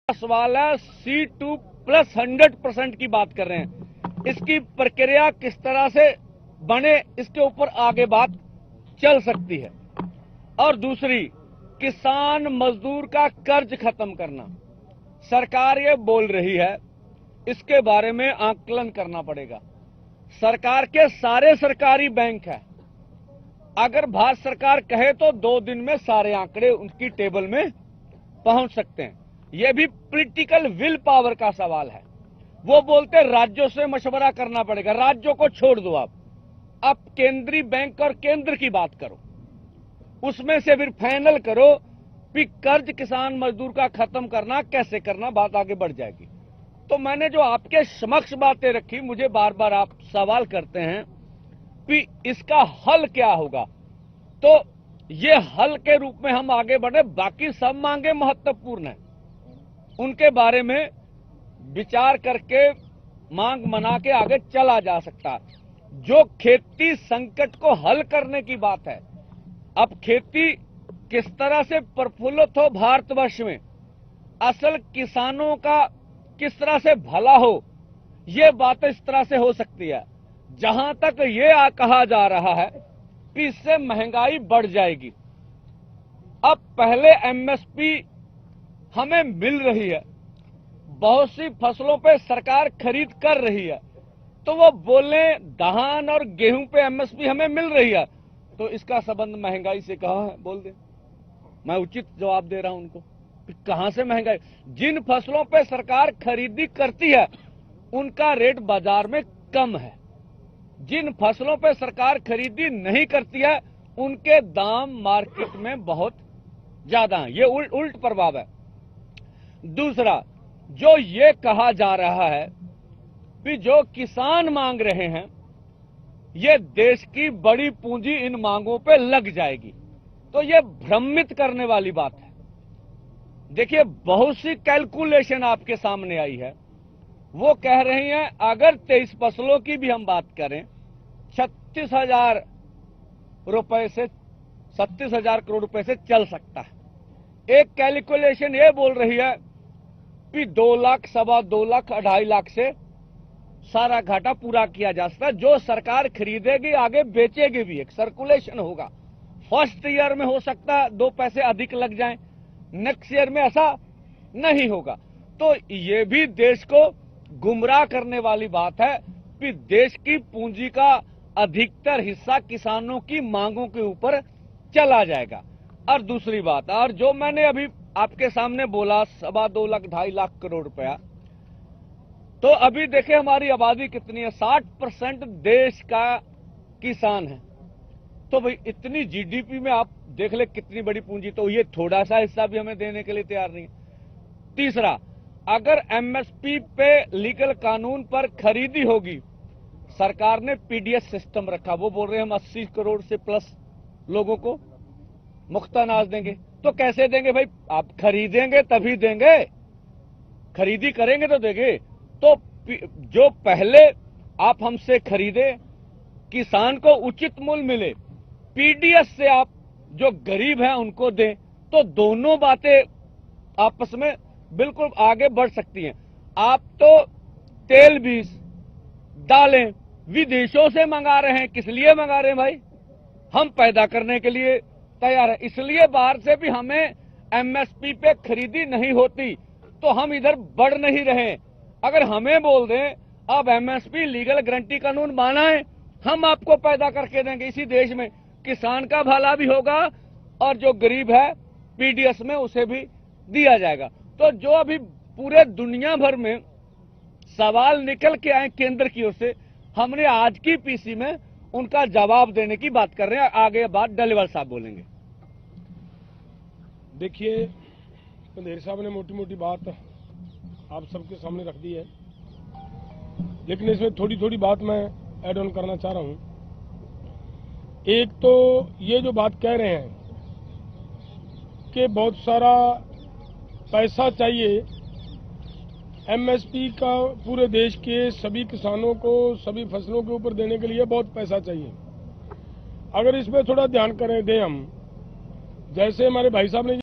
सवाल है C2 plus 100% की बात कर रहे हैं। इसकी प्रक्रिया किस तरह से बने, इसके ऊपर आगे बात चल सकती है। और दूसरी, किसान मजदूर का कर्ज खत्म करना, सरकार ये बोल रही है, इसके बारे में आकलन करना पड़ेगा। सरकार के सारे सरकारी बैंक है, अगर भारत सरकार कहे तो 2 दिन में सारे आंकड़े उनकी टेबल में पहुंच सकते हैं। यह भी पॉलिटिकल विल पावर का सवाल है। वो बोलते राज्यों से मशवरा करना पड़ेगा, राज्यों को छोड़ दो आप केंद्रीय बैंक और केंद्र की बात करो, उसमें से फिर फाइनल करो कि कर्ज किसान मजदूर का खत्म करना कैसे करना, बात आगे बढ़ जाएगी। तो मैंने जो आपके समक्ष बातें रखी, मुझे बार बार आप सवाल करते हैं कि इसका हल क्या होगा, तो ये हल के रूप में हम आगे बढ़े। बाकी सब मांगे महत्वपूर्ण है, उनके बारे में विचार करके मांग मना के आगे चला जा सकता। जो खेती संकट को हल करने की बात है, अब खेती किस तरह से प्रफुल्लित हो भारतवर्ष में, असल किसानों का किस तरह से भला हो, ये बात इस तरह से हो सकती है। जहां तक ये कहा जा रहा है कि इससे महंगाई बढ़ जाएगी, अब पहले एमएसपी हमें मिल रही है, बहुत सी फसलों पे सरकार खरीद कर रही है, तो वो बोले धान और गेहूं पे एमएसपी हमें मिल रही है, तो इसका संबंध महंगाई से कहां है, बोल दे। मैं उचित जवाब दे रहा हूं उनको कि कहां से महंगाई। जिन फसलों पे सरकार खरीदी करती है उनका रेट बाजार में कम है, जिन फसलों पे सरकार खरीदी नहीं करती है उनके दाम मार्केट में बहुत ज्यादा हैं। ये उल्ट प्रभाव है। दूसरा, जो ये कहा जा रहा है कि जो किसान मांग रहे हैं, ये देश की बड़ी पूंजी इन मांगों पे लग जाएगी, तो ये भ्रमित करने वाली बात है। देखिए, बहुत सी कैलकुलेशन आपके सामने आई है, वो कह रही हैं अगर 23 फसलों की भी हम बात करें, 36,000 रुपए से 37,000 करोड़ रुपए से चल सकता है। एक कैलकुलेशन ये बोल रही है कि 2 लाख, 2.25 लाख, 2.5 लाख से सारा घाटा पूरा किया जा सकता है। जो सरकार खरीदेगी आगे बेचेगी भी, एक सर्कुलेशन होगा। फर्स्ट ईयर में हो सकता है 2 पैसे अधिक लग जाएं, नेक्स्ट ईयर में ऐसा नहीं होगा। तो ये भी देश को गुमराह करने वाली बात है कि देश की पूंजी का अधिकतर हिस्सा किसानों की मांगों के ऊपर चला जाएगा। और दूसरी बात, और जो मैंने अभी आपके सामने बोला 2.25 लाख, 2.5 लाख करोड़ रुपया, तो अभी देखें हमारी आबादी कितनी है, 60% देश का किसान है। तो भाई इतनी जीडीपी में आप देख ले कितनी बड़ी पूंजी, तो ये थोड़ा सा हिस्सा भी हमें देने के लिए तैयार नहीं है। तीसरा, अगर एमएसपी पे लीगल कानून पर खरीदी होगी, सरकार ने पीडीएस सिस्टम रखा, वो बोल रहे हैं हम 80 करोड़ से प्लस लोगों को मुफ्त अनाज देंगे। तो कैसे देंगे भाई, आप खरीदेंगे तभी देंगे, खरीदी करेंगे तो देंगे। तो जो पहले आप हमसे खरीदे, किसान को उचित मूल्य मिले, पीडीएस से आप जो गरीब हैं उनको दें, तो दोनों बातें आपस में बिल्कुल आगे बढ़ सकती हैं। आप तो तेल बीज दालें विदेशों से मंगा रहे हैं, किस लिए मंगा रहे हैं भाई, हम पैदा करने के लिए तैयार है, इसलिए बाहर से भी हमें एमएसपी पे खरीदी नहीं होती, तो हम इधर बढ़ नहीं रहे। अगर हमें बोल दें अब एमएसपी लीगल गारंटी कानून बनाएं, हम आपको पैदा करके देंगे, इसी देश में किसान का भला भी होगा और जो गरीब है पीडीएस में उसे भी दिया जाएगा। तो जो अभी पूरे दुनिया भर में सवाल निकल के आए केंद्र की ओर से, हमने आज की पीसी में उनका जवाब देने की बात कर रहे हैं। आगे बात डलीवाल साहब बोलेंगे। देखिए, पंधेर साहब ने मोटी मोटी बात आप सबके सामने रख दी है, लेकिन इसमें थोड़ी थोड़ी बात मैं ऐड ऑन करना चाह रहा हूं। एक तो ये जो बात कह रहे हैं कि बहुत सारा पैसा चाहिए एमएसपी का पूरे देश के सभी किसानों को सभी फसलों के ऊपर देने के लिए बहुत पैसा चाहिए। अगर इसमें थोड़ा ध्यान करें दें हम, जैसे हमारे भाई साहब ने